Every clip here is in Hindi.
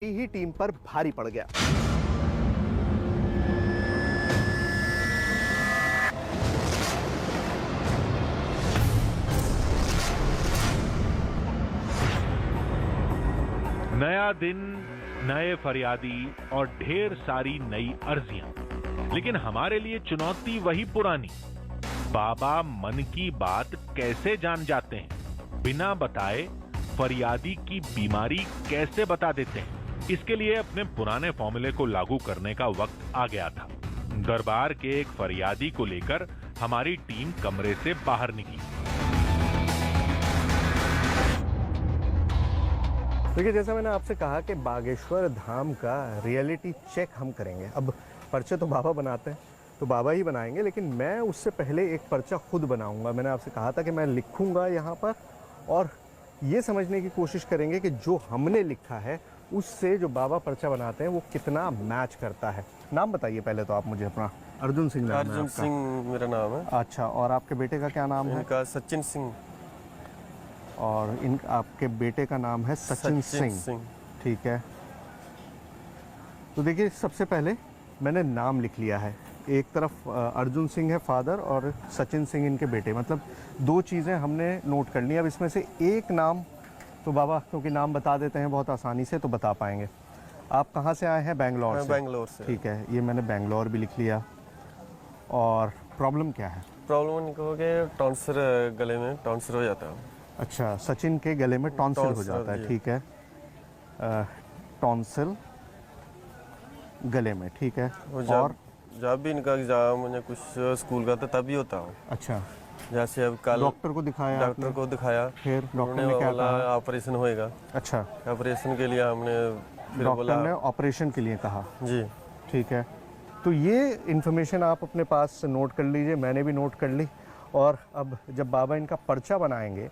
ही टीम पर भारी पड़ गया। नया दिन, नए फरियादी और ढेर सारी नई अर्जियां, लेकिन हमारे लिए चुनौती वही पुरानी। बाबा मन की बात कैसे जान जाते हैं, बिना बताए फरियादी की बीमारी कैसे बता देते हैं। इसके लिए अपने पुराने फॉर्मूले को लागू करने का वक्त आ गया था। दरबार के एक फरियादी को लेकर हमारी टीम कमरे से बाहर निकली। देखिए, जैसा मैंने आपसे कहा कि बागेश्वर धाम का रियलिटी चेक हम करेंगे। अब पर्चे तो बाबा बनाते हैं, तो बाबा ही बनाएंगे, लेकिन मैं उससे पहले एक पर्चा खुद बनाऊंगा। मैंने आपसे कहा था कि मैं लिखूंगा यहाँ पर और ये समझने की कोशिश करेंगे कि जो हमने लिखा है उससे जो बाबा पर्चा बनाते हैं वो कितना मैच करता है। नाम बताइए पहले तो आप मुझे अपना। अर्जुन सिंह नाम है अर्जुन आपका? सिंह मेरा नाम है। अच्छा, और आपके बेटे का क्या नाम है? इनका सचिन सिंह। और आपके बेटे का नाम है सचिन सिंह। ठीक है, तो देखिए, सबसे पहले मैंने नाम लिख लिया है। एक तरफ अर्जुन सिंह है फादर और सचिन सिंह इनके बेटे, मतलब दो चीज़ें हमने नोट कर ली। अब इसमें से एक नाम तो बाबा, क्योंकि नाम बता देते हैं बहुत आसानी से, तो बता पाएंगे। आप कहाँ से आए हैं? बेंगलोर से। बेंगलोर से। ठीक है, ये मैंने बेंगलोर भी लिख लिया। और प्रॉब्लम क्या है? प्रॉब्लम इनको कि टॉन्सर, गले में टॉन्सर हो जाता है। अच्छा, सचिन के गले में टॉन्सिल हो जाता है। ठीक है, टॉन्सिल गले में। ठीक है, और जब भी इनका एग्जाम या कुछ स्कूल का था तभी होता है। अच्छा, जैसे अब कल डॉक्टर को दिखाया? डॉक्टर को दिखाया, फिर डॉक्टर ने क्या कहा? ऑपरेशन होएगा। अच्छा, ऑपरेशन के लिए हमने डॉक्टर ने ऑपरेशन के लिए कहा? जी। ठीक है, तो ये इन्फॉर्मेशन आप अपने पास नोट कर लीजिए, मैंने भी नोट कर ली। और अब जब बाबा इनका पर्चा बनाएंगे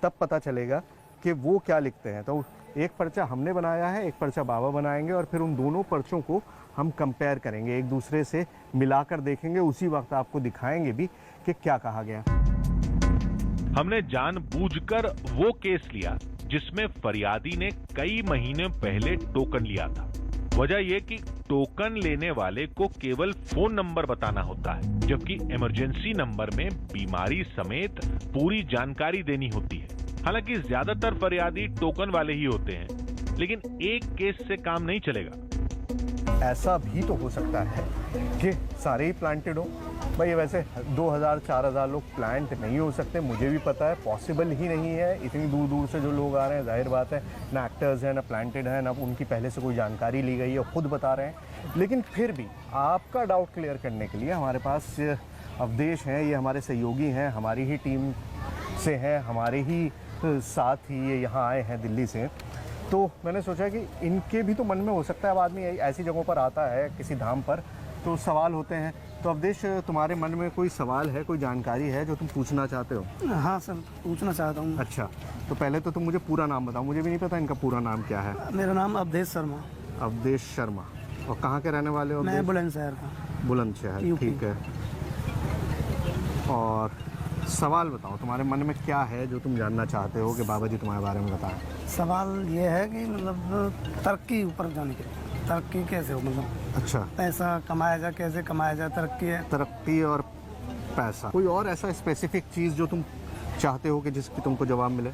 तब पता चलेगा कि वो क्या लिखते हैं। तो एक पर्चा हमने बनाया है, एक पर्चा बाबा बनाएंगे, और फिर उन दोनों पर्चों को हम कंपेयर करेंगे, एक दूसरे से मिलाकर देखेंगे। उसी वक्त आपको दिखाएंगे भी कि क्या कहा गया। हमने जानबूझकर वो केस लिया जिसमें फरियादी ने कई महीने पहले टोकन लिया था। वजह यह कि टोकन लेने वाले को केवल फोन नंबर बताना होता है, जबकि इमरजेंसी नंबर में बीमारी समेत पूरी जानकारी देनी होती है। हालांकि ज्यादातर फरियादी टोकन वाले ही होते हैं, लेकिन एक केस से काम नहीं चलेगा। ऐसा भी तो हो सकता है कि सारे ही प्लांटेड हो। भाई, वैसे 2000-4000 लोग प्लांट नहीं हो सकते, मुझे भी पता है, पॉसिबल ही नहीं है। इतनी दूर दूर से जो लोग आ रहे हैं, जाहिर बात है ना एक्टर्स हैं, ना प्लांटेड हैं, ना उनकी पहले से कोई जानकारी ली गई है, खुद बता रहे हैं। लेकिन फिर भी आपका डाउट क्लियर करने के लिए हमारे पास अवधेश हैं, ये हमारे सहयोगी हैं, हमारी ही टीम से हैं, हमारे ही साथ ही ये यहाँ आए हैं दिल्ली से। तो मैंने सोचा कि इनके भी तो मन में हो सकता है, अब आदमी ऐसी जगहों पर आता है किसी धाम पर तो सवाल होते हैं। तो अवधेश, तुम्हारे मन में कोई सवाल है, कोई जानकारी है जो तुम पूछना चाहते हो? हाँ सर, पूछना चाहता हूँ। अच्छा, तो पहले तो तुम मुझे पूरा नाम बताओ, मुझे भी नहीं पता इनका पूरा नाम क्या है। मेरा नाम अवधेश शर्मा। अवधेश शर्मा। और कहाँ के रहने वाले हो? मैं बुलंदशहर का। बुलंदशहर, यूपी। ठीक है। और सवाल बताओ, तुम्हारे मन में क्या है जो तुम जानना चाहते हो कि बाबा जी तुम्हारे बारे में बताएं? सवाल ये है कि मतलब तरक्की ऊपर जाने के लिए, तरक्की कैसे हो, मतलब अच्छा, पैसा कमाया जाए, कैसे कमाया जाए, तरक्की है। तरक्की और पैसा। कोई और ऐसा स्पेसिफिक चीज़ जो तुम चाहते हो कि जिसकी तुमको जवाब मिले?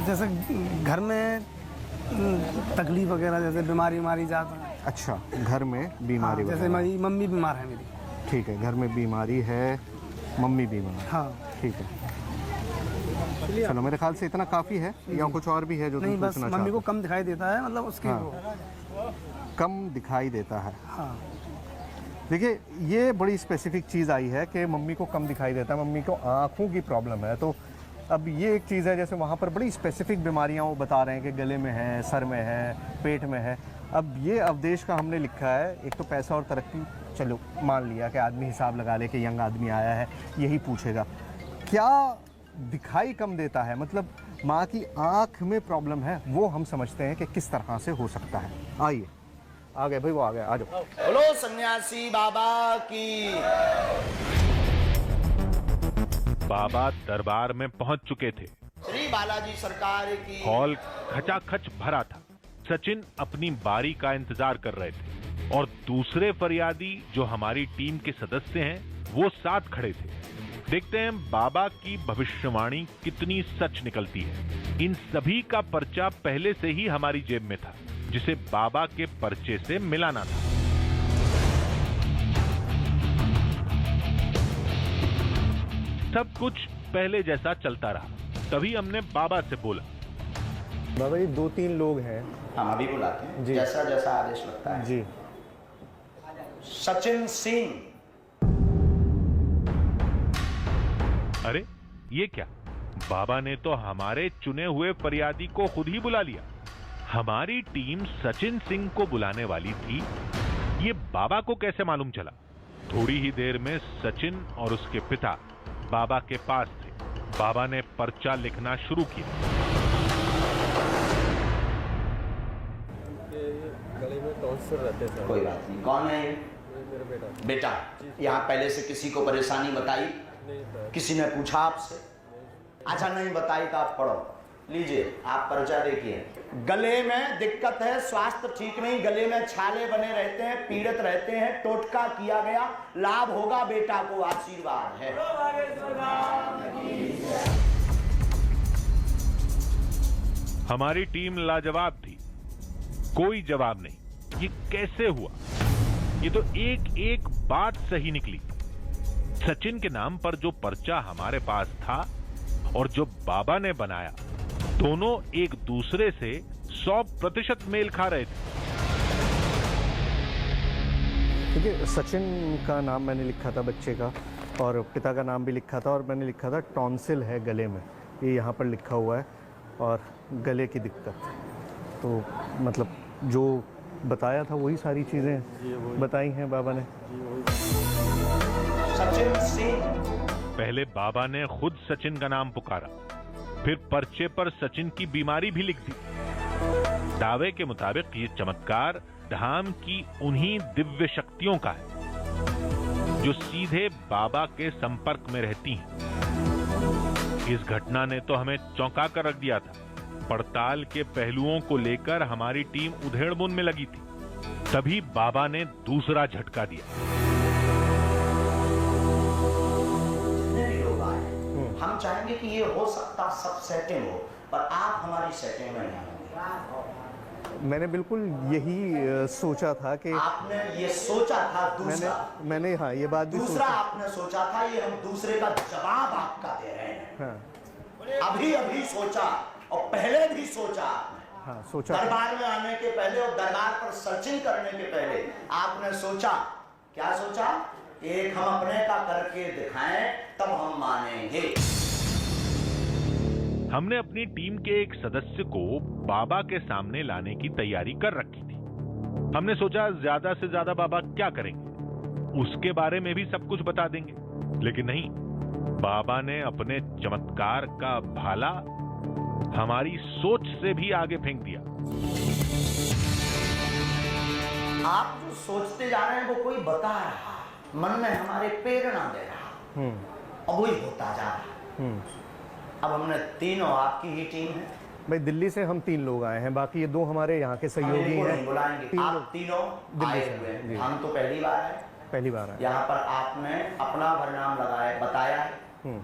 जैसे घर में तकलीफ वगैरह, जैसे बीमारी मारी जाता है। अच्छा, घर में बीमारी जैसे वगैरह। मेरी मम्मी बीमार है मेरी। ठीक है, घर में बीमारी है, मम्मी बीमार। हाँ, ठीक है, चलो, मेरे ख्याल से इतना काफ़ी है, या कुछ और भी है जो नहीं, तुम बस पूछना मम्मी चाहते को हो? कम दिखाई देता है, मतलब उसकी हाँ। वो। कम दिखाई देता है। हाँ, देखिए, ये बड़ी स्पेसिफिक चीज़ आई है कि मम्मी को कम दिखाई देता है, मम्मी को आँखों की प्रॉब्लम है। तो अब ये एक चीज़ है, जैसे वहाँ पर बड़ी स्पेसिफिक बीमारियाँ वो बता रहे हैं कि गले में है, सर में है, पेट में है। अब ये अवधेश का हमने लिखा है, एक तो पैसा और तरक्की, चलो मान लिया कि आदमी हिसाब लगा ले कि यंग आदमी आया है, यही पूछेगा। क्या दिखाई कम देता है, मतलब माँ की आँख में प्रॉब्लम है, वो हम समझते हैं कि किस तरह से हो सकता है। आइए, आ गए भाई, वो आ गए, आ जाओ। बोलो सन्यासी बाबा की। बाबा दरबार में पहुंच चुके थे। श्री बालाजी सरकार की। हॉल खचाखच भरा था। सचिन अपनी बारी का इंतजार कर रहे थे और दूसरे फरियादी जो हमारी टीम के सदस्य हैं वो साथ खड़े थे। देखते हैं बाबा की भविष्यवाणी कितनी सच निकलती है। इन सभी का पर्चा पहले से ही हमारी जेब में था, जिसे बाबा के पर्चे से मिलाना था। सब कुछ पहले जैसा चलता रहा। तभी हमने बाबा से बोला, बाबा जी 2-3 लोग हैं। हम अभी बुलाते हैं, जी। जैसा जैसा आदेश लगता है। जी। सचिन सिंह। अरे ये क्या, बाबा ने तो हमारे चुने हुए फरियादी को खुद ही बुला लिया। हमारी टीम सचिन सिंह को बुलाने वाली थी, ये बाबा को कैसे मालूम चला? थोड़ी ही देर में सचिन और उसके पिता बाबा के पास थे। बाबा ने पर्चा लिखना शुरू किया। गले में टॉन्सिल रहते थे। कोई बात नहीं। कौन है ये? मेरा बेटा। बेटा, यहाँ पहले से किसी को परेशानी बताई? किसी ने पूछा आपसे? अच्छा, नहीं बताई तो आप पढ़ो। लीजिए, आप पर्चा देखिए। गले में दिक्कत है, स्वास्थ्य ठीक नहीं, गले में छाले बने रहते हैं, पीड़ित रहते हैं, टोटका किया गया, लाभ होगा, बेटा को आशीर्वाद है। हमारी टीम लाजवाब थी, कोई जवाब नहीं। ये कैसे हुआ? ये तो एक एक बात सही निकली। सचिन के नाम पर जो पर्चा हमारे पास था और जो बाबा ने बनाया, दोनों एक दूसरे से 100% मेल खा रहे थे। देखिए, सचिन का नाम मैंने लिखा था बच्चे का, और पिता का नाम भी लिखा था, और मैंने लिखा था टॉन्सिल है गले में, ये यहाँ पर लिखा हुआ है, और गले की दिक्कत। तो मतलब जो बताया था वही सारी चीज़ें बताई हैं बाबा ने। सचिन सिंह। पहले बाबा ने खुद सचिन का नाम पुकारा, फिर पर्चे पर सचिन की बीमारी भी लिख दी। दावे के मुताबिक ये चमत्कार धाम की उन्हीं दिव्य शक्तियों का है जो सीधे बाबा के संपर्क में रहती हैं। इस घटना ने तो हमें चौंका कर रख दिया था। पड़ताल के पहलुओं को लेकर हमारी टीम उधेड़बुन में लगी थी। तभी बाबा ने दूसरा झटका दिया। हम चाहेंगे कि ये हो सकता सब सेटिंग हो, पर आप हमारी सेटिंग में नहीं होंगे। मैंने बिल्कुल यही सोचा था कि आपने ये सोचा था। दूसरा मैंने हाँ, ये बात भी दूसरा आपने सोचा था, ये हम दूसरे का जवाब आपका दे रहे हैं। हाँ, अभी सोचा, और पहले भी सोचा आपने। हाँ, सोचा था। दरबार में आने के पहले और दरबार पर सर्चिंग करने के पहले आपने सोचा। क्या सोचा? एक हम अपने का करके दिखाएं, तब हम मानेंगे। हमने अपनी टीम के एक सदस्य को बाबा के सामने लाने की तैयारी कर रखी थी। हमने सोचा ज्यादा से ज्यादा बाबा क्या करेंगे, उसके बारे में भी सब कुछ बता देंगे। लेकिन नहीं, बाबा ने अपने चमत्कार का भाला हमारी सोच से भी आगे फेंक दिया। आप जो सोचते जा रहे हैं वो कोई बता रहा, मन में हमारे प्रेरणा दे रहा, और वही होता जा रहा। अब हमने तीनों, आपकी ही टीम है भाई, दिल्ली से हम 3 लोग आए हैं, बाकी ये 2 हमारे यहाँ के सहयोगी हैं। बुलाएंगे। आप तीनों आए हुए हैं। हम तो पहली बार आए। पहली बार आए। यहाँ पर आपने अपना भरनाम लगाया, बताया है,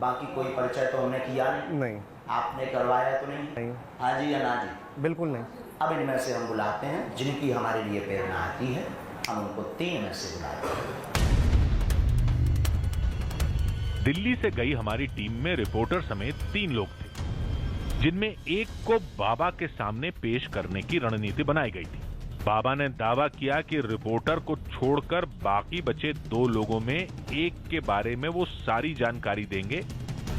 बाकी कोई परिचय तो हमने किया नहीं। आपने करवाया तो नहीं? हाँ जी या ना जी? बिल्कुल नहीं। अब इनमें से हम बुलाते हैं जिनकी हमारे लिए प्रेरणा आती है, हम उनको 3 में से बुलाते हैं। दिल्ली से गई हमारी टीम में रिपोर्टर समेत 3 लोग थे, जिनमें एक को बाबा के सामने पेश करने की रणनीति बनाई गई थी। बाबा ने दावा किया कि रिपोर्टर को छोड़कर बाकी बचे 2 लोगों में एक के बारे में वो सारी जानकारी देंगे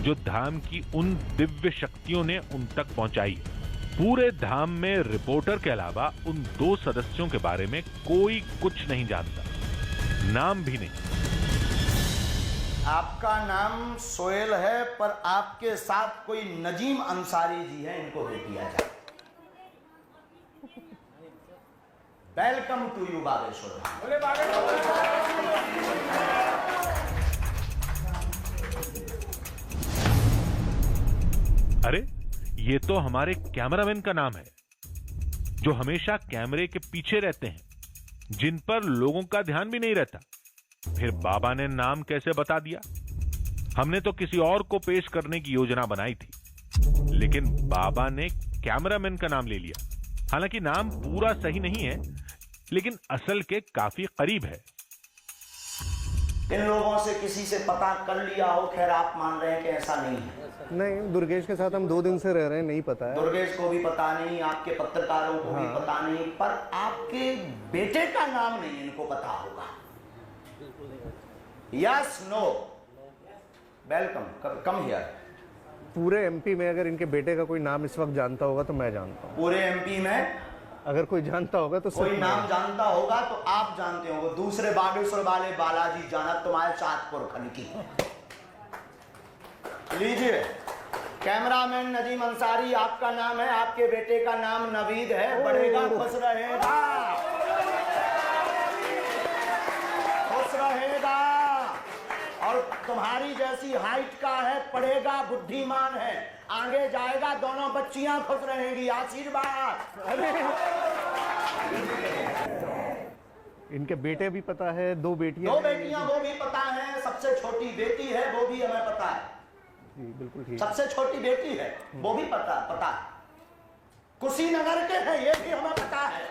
जो धाम की उन दिव्य शक्तियों ने उन तक पहुंचाई। पूरे धाम में रिपोर्टर के अलावा उन 2 सदस्यों के बारे में कोई कुछ नहीं जानता, नाम भी नहीं। आपका नाम सोहेल है, पर आपके साथ कोई नजीम अंसारी जी है, इनको दे दिया जाए। Welcome to you Bageshwar. अरे ये तो हमारे कैमरामैन का नाम है। जो हमेशा कैमरे के पीछे रहते हैं, जिन पर लोगों का ध्यान भी नहीं रहता। फिर बाबा ने नाम कैसे बता दिया? हमने तो किसी और को पेश करने की योजना बनाई थी, लेकिन बाबा ने कैमरामैन का नाम ले लिया। हालांकि नाम पूरा सही नहीं है, लेकिन असल के काफी करीब है। इन लोगों से किसी से पता कर लिया हो? खैर आप मान रहे हैं कि ऐसा नहीं है। नहीं, दुर्गेश के साथ हम 2 दिन से रह रहे हैं, नहीं पता है। दुर्गेश को भी पता नहीं, आपके पत्रकारों को भी पता नहीं, पर आपके बेटे का नाम नहीं इनको पता होगा। Yes, no, welcome, come here. पूरे एमपी में अगर इनके बेटे का कोई नाम इस वक्त जानता होगा तो मैं जानता हूँ। पूरे एमपी में अगर कोई जानता होगा तो कोई नाम जानता होगा तो आप जानते होंगे। दूसरे बागेश्वर वाले बालाजी जानत तुम्हारे चाँदपुर खन की। लीजिए, कैमरामैन नजीम अंसारी आपका नाम है, आपके बेटे का नाम नवीद है। बढ़ेगा, खुश रहेगा, खुश रहेगा, और तुम्हारी जैसी हाइट का है, पढ़ेगा, बुद्धिमान है, आगे जाएगा, दोनों बच्चियां खुश रहेंगी। आशीर्वाद। इनके बेटे भी पता है, 2 बेटियां, 2 बेटियां, वो भी पता है। सबसे छोटी बेटी है, वो भी हमें पता है। जी बिल्कुल ठीक। सबसे छोटी बेटी है, वो भी पता है। कुशीनगर के हैं, ये भी हमें पता है।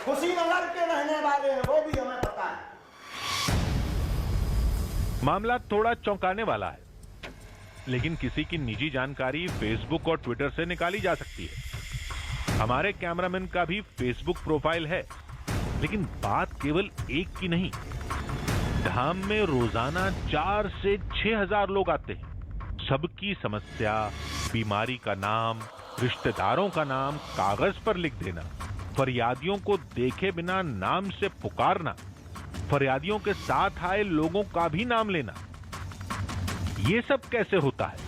कुशीनगर के रहने वाले हैं, वो भी हमें पता है। मामला थोड़ा चौंकाने वाला है, लेकिन किसी की निजी जानकारी फेसबुक और ट्विटर से निकाली जा सकती है। हमारे कैमरामैन का भी फेसबुक प्रोफाइल है, लेकिन बात केवल एक की नहीं। धाम में रोजाना 4 से 6 हजार लोग आते हैं। सबकी समस्या, बीमारी का नाम, रिश्तेदारों का नाम कागज पर लिख देना, फरियादियों को देखे बिना नाम से पुकारना, फरियादियों के साथ आए लोगों का भी नाम लेना। ये सब कैसे होता है?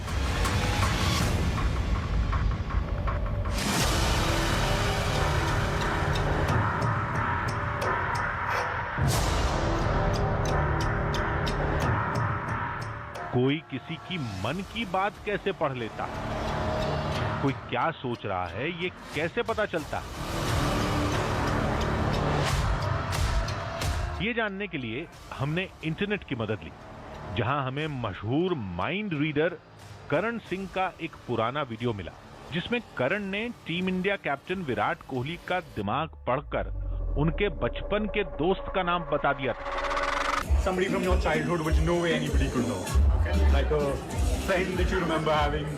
कोई किसी की मन की बात कैसे पढ़ लेता है? कोई क्या सोच रहा है, ये कैसे पता चलता है? ये जानने के लिए हमने इंटरनेट की मदद ली, जहां हमें मशहूर माइंड रीडर करण सिंह का एक पुराना वीडियो मिला, जिसमें करण ने team India captain Virat Kohli का दिमाग पढ़कर उनके बचपन के दोस्त का नाम बता दिया था। Somebody from your childhood which no way anybody could know, okay? Like a friend that you remember having,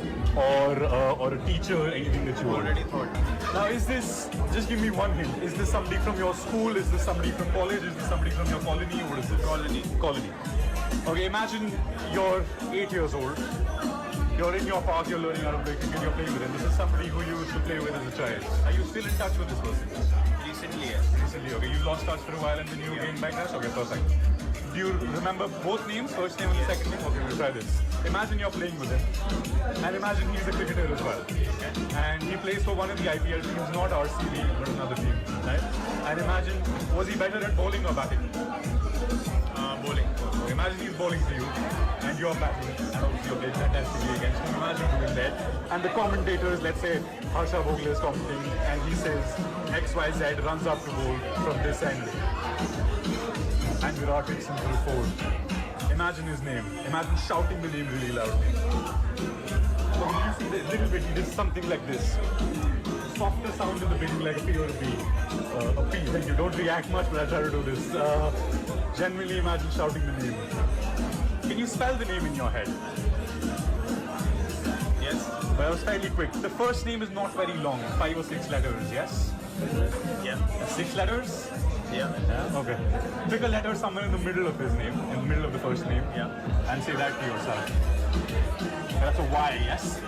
or a teacher, anything that you already thought. Now, is this? Just give me one hint. Is this somebody from your school? Is this somebody from college? Is this somebody from your colony? What is this? Colony. Colony. Okay, imagine you're 8 years old. You're in your park. You're learning how to play cricket. You're playing with him. This is somebody who you used to play with as a child. Are you still in touch with this person? Recently, yes. Recently, okay. You lost touch for a while and then you gained back touch. Okay, perfect. Do you remember both names, first name and the second name? Okay, we'll try this. Imagine you're playing with him, and imagine he's a cricketer as well, okay? And he plays for one of the IPL teams, not RCB, but another team, right? And imagine, was he better at bowling or batting? Bowling. Okay, imagine he's bowling for you, and you're batting, and obviously you're playing fantastically against him. Imagine doing that, and the commentators, let's say Harsha Bhogle is commenting, and he says XYZ runs up to bowl from this end. And Virat hits him through 4. Imagine his name. Imagine shouting the name really loudly. So when you see the little bit, he did something like this. Softer sound in the beginning, like a P or a B. A P. Thank you. Don't react much, but I try to do this. Genuinely imagine shouting the name. Can you spell the name in your head? Yes. But I was fairly quick. The first name is not very long. 5 or 6 letters. Yes. Yeah. 6 letters. Yeah. Okay. Pick a letter somewhere in the middle of his name, in the middle of the first name. Yeah. And say that to yourself. That's a Y, yes?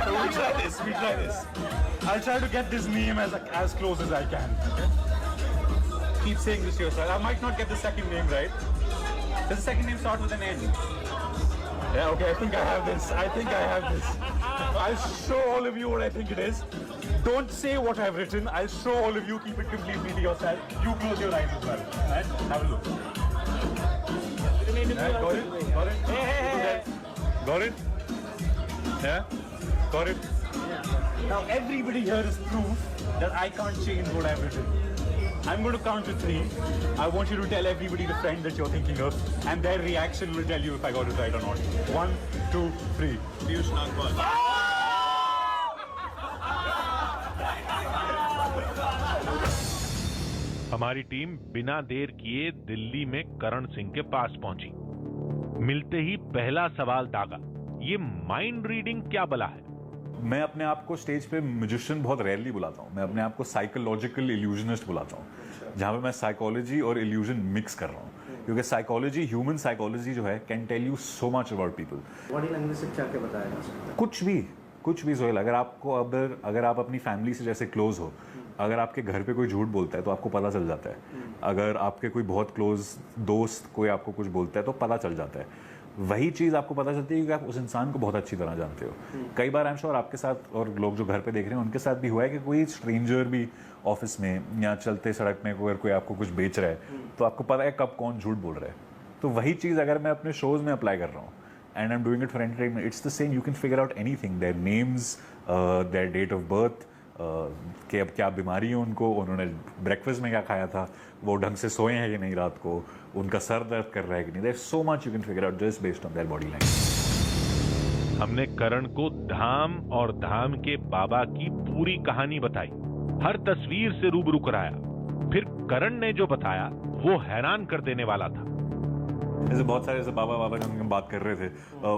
So we try this. I'll try to get this name as close as I can. Okay? Keep saying this to yourself. I might not get the second name right. Does the second name start with an N? Yeah, okay, I think I have this. I'll show all of you what I think it is. Don't say what I've written. I'll show all of you. Keep it completely to yourself. You close your eyes as well. Right? Have a look. Right, got it? Got it? Hey. Got it? Yeah? Got it? Yeah. Now everybody here is proof that I can't change what I've written. I'm going to count to 3. I want you to tell everybody the friend that you're thinking of, and their reaction will tell you if I got it right or not. 1, 2, 3. Piyush Nagpal. हमारी टीम बिना देर किए दिल्ली में करण सिंह के पास पहुंची। मिलते ही पहला सवाल दागा, ये माइंड रीडिंग क्या बला है? मैं अपने आप को स्टेज पे म्यूजिशियन बहुत रेयरली बुलाता हूँ। मैं अपने आप को साइकोलॉजिकल इल्यूजनिस्ट बुलाता हूँ, जहाँ पे मैं साइकोलॉजी और इल्यूजन मिक्स कर रहा हूँ, क्योंकि साइकोलॉजी, ह्यूमन साइकोलॉजी जो है, can tell you so much about people. Body language से क्या क्या बताया जा सकता है? कुछ भी सोहेल, अगर आप अपनी फैमिली से जैसे क्लोज हो, अगर आपके घर पे कोई झूठ बोलता है तो आपको पता चल जाता है। अगर आपके कोई बहुत क्लोज दोस्त कोई आपको कुछ बोलता है तो पता चल जाता है। वही चीज़ आपको पता चलती है क्योंकि आप उस इंसान को बहुत अच्छी तरह जानते हो। कई बार आई एम श्योर आपके साथ और लोग जो घर पे देख रहे हैं उनके साथ भी हुआ है कि कोई स्ट्रेंजर भी ऑफिस में या चलते सड़क में अगर कोई आपको कुछ बेच रहा है तो आपको पता है कब कौन झूठ बोल रहा है। तो वही चीज़ अगर मैं अपने शोज़ में अप्लाई कर रहा हूँ and I'm doing it for entertainment, it's the same. You can figure out anything, their names, their date of birth, कि अब क्या बीमारी है उनको, उन्होंने ब्रेकफास्ट में क्या खाया था, वो ढंग से सोए हैं कि नहीं रात को, उनका सर दर्द कर रहा है कि नहीं। There's so much you can figure out just based on their body language. हमने करण को धाम और धाम के बाबा की पूरी कहानी बताई, हर तस्वीर से रूबरू कराया। फिर करण ने जो बताया वो हैरान कर देने वाला था। जैसे बहुत सारे जैसे बाबा जो हम बात कर रहे थे,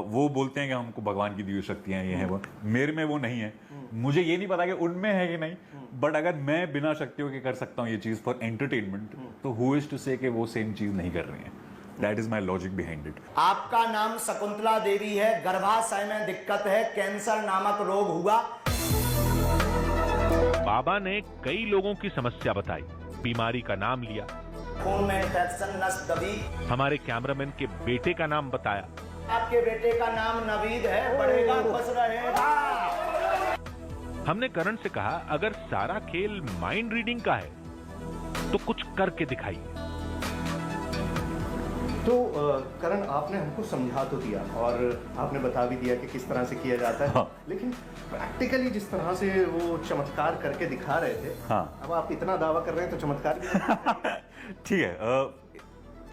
वो बोलते हैं कि हमको भगवान की दी हुई शक्तियां ये हैं वो, मेरे में वो नहीं है। मुझे ये नहीं पता कि उनमें है कि नहीं, बट अगर मैं बिना शक्तियों के कर सकता हूँ ये चीज़ फॉर एंटरटेनमेंट, तो हु इज टू से कि वो सेम चीज़ नहीं कर रही हैं। That is my logic behind it. आपका नाम शकुंतला देवी है, गर्भाशय में दिक्कत है, कैंसर नामक रोग हुआ। बाबा ने कई लोगों की समस्या बताई, बीमारी का नाम लिया, खून में इंफेक्शन, नस दबी। हमारे कैमरामैन के बेटे का नाम बताया। आपके बेटे का नाम नवीद है, बढ़ेगा बस रहेगा। हमने करण से कहा अगर सारा खेल माइंड रीडिंग का है तो कुछ करके दिखाइए। तो करण, आपने हमको समझा तो दिया और आपने बता भी दिया कि किस तरह से किया जाता है। हाँ। लेकिन प्रैक्टिकली जिस तरह से वो चमत्कार करके दिखा रहे थे, हाँ। अब आप इतना दावा कर रहे हैं तो चमत्कार भी ठीक है।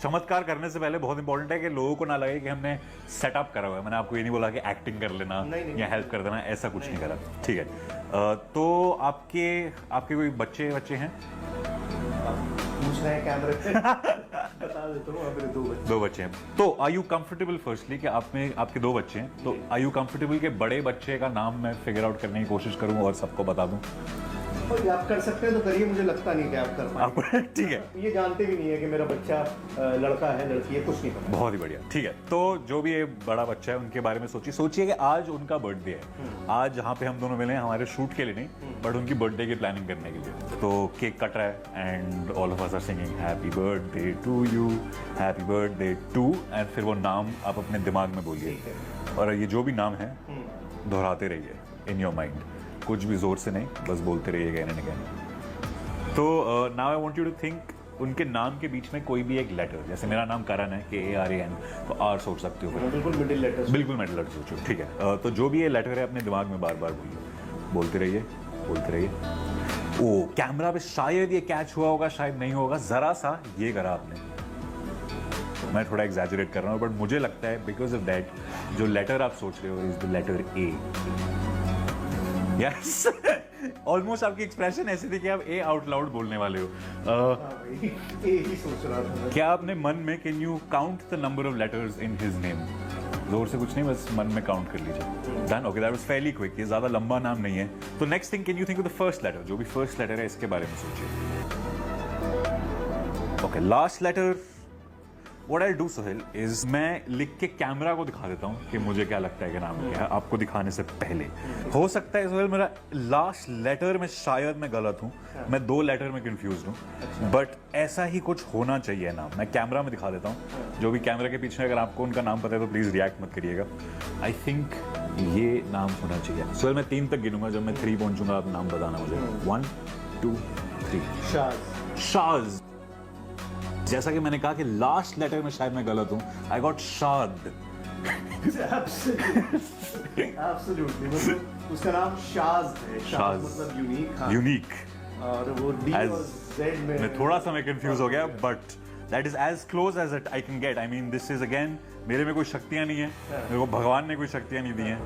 चमत्कार करने से पहले बहुत इंपॉर्टेंट है कि लोगों को ना लगे कि हमने सेटअप करा हुआ है। मैंने आपको ये नहीं बोला कि एक्टिंग कर लेना या हेल्प कर देना, ऐसा कुछ नहीं करा। ठीक है। तो आपके कोई बच्चे हैं? पूछ रहे हैं कैमरे पे। बता देता हूँ, मेरे 2 बच्चे हैं। तो आर यू कंफर्टेबल फर्स्टली कि आपके 2 बच्चे हैं, तो आर यू कंफर्टेबल कि बड़े बच्चे का नाम मैं फिगर आउट करने की कोशिश करूँ और सबको बता दूँ? और आप कर सकते हैं तो करिए, मुझे लगता नहीं कि आप कर पाएंगे। ठीक है। ये जानते भी नहीं है कि मेरा बच्चा लड़का है लड़की है, कुछ नहीं पता। बहुत ही बढ़िया। ठीक है। तो जो भी ये बड़ा बच्चा है उनके बारे में सोचिए कि आज उनका बर्थडे है। आज जहाँ पे हम दोनों मिले हैं हमारे शूट के लिए नहीं, बट उनकी बर्थडे की प्लानिंग करने के लिए। तो केक कट रहा है and all of us are singing happy birthday to you, happy birthday to, and फिर वो नाम आप अपने दिमाग में बोलिए और ये जो भी नाम है दोहराते रहिए इन योर माइंड। कुछ भी जोर से नहीं, बस बोलते रहिए अगेन एंड अगेन। तो now I want you to think उनके नाम के बीच में कोई भी एक लेटर, जैसे मेरा नाम करण है, KARAN, तो R सोच सकते हो। बिल्कुल मिडिल लेटर। बिल्कुल मिडिल लेटर सोचो। ठीक है। तो जो भी ये लेटर है अपने दिमाग में बार बार बोलते रहिए। ओ, कैमरा पे शायद ये कैच हुआ होगा, शायद नहीं होगा, जरा सा ये करा आपने। मैं थोड़ा एग्जैजरेट कर रहा हूँ, बट मुझे लगता है बिकॉज ऑफ दैट जो लेटर आप सोच रहे हो is the letter A। Yes, almost आपकी एक्सप्रेशन ऐसी थी कि आप A आउट लाउड बोलने वाले हो। ही सोच रहा था। क्या आपने मन में, can you count the number of letters in his name? जोर से कुछ नहीं, बस मन में काउंट कर लीजिए। Done. Okay, that was fairly quick. ये ज्यादा लंबा नाम नहीं है। तो next thing, can you think of the first letter? जो भी फर्स्ट लेटर है इसके बारे में सोचिए। Okay, last letter. What I'll do, Sohail, is मैं लिख के कैमरा को दिखा देता हूँ कि मुझे क्या लगता है कि नाम क्या है, आपको दिखाने से पहले। हो सकता है सोहेल मेरा लास्ट लेटर में शायद मैं गलत हूँ, मैं 2 लेटर में कंफ्यूज हूँ, बट ऐसा ही कुछ होना चाहिए नाम। मैं कैमरा में दिखा देता हूँ। जो भी कैमरा के पीछे, अगर आपको उनका नाम पता है तो प्लीज रिएक्ट मत करिएगा। आई थिंक ये नाम होना चाहिए। सोहेल मैं 3 तक गिनूंगा, जब मैं 3 पहुंचूंगा आप नाम बताना मुझे। 1 2 3। शाज। जैसा कि मैंने कहा कि लास्ट लेटर में शायद मैं गलत हूं, आई गॉट शाद। एब्सोल्युटली, मतलब उसका नाम शाज है। शाज। मतलब यूनिक। हाँ। यूनिक। और वो डी As- और जेड में मैं थोड़ा सा मैं कंफ्यूज हो गया, but that is as close as I can get. I mean this is again, मेरे में कोई शक्तियां नहीं है, मेरे को भगवान ने कोई शक्तियां नहीं दी हैं।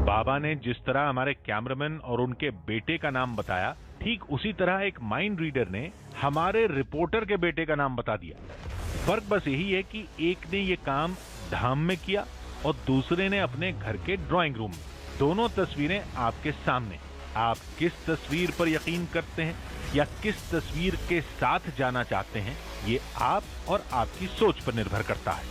बाबा ने जिस तरह हमारे कैमरामैन और उनके बेटे का नाम बताया, ठीक उसी तरह एक माइंड रीडर ने हमारे रिपोर्टर के बेटे का नाम बता दिया। फर्क बस यही है कि एक ने ये काम धाम में किया और दूसरे ने अपने घर के ड्राइंग रूम में। दोनों तस्वीरें आपके सामने। आप किस तस्वीर पर यकीन करते हैं या किस तस्वीर के साथ जाना चाहते हैं, ये आप और आपकी सोच पर निर्भर करता है।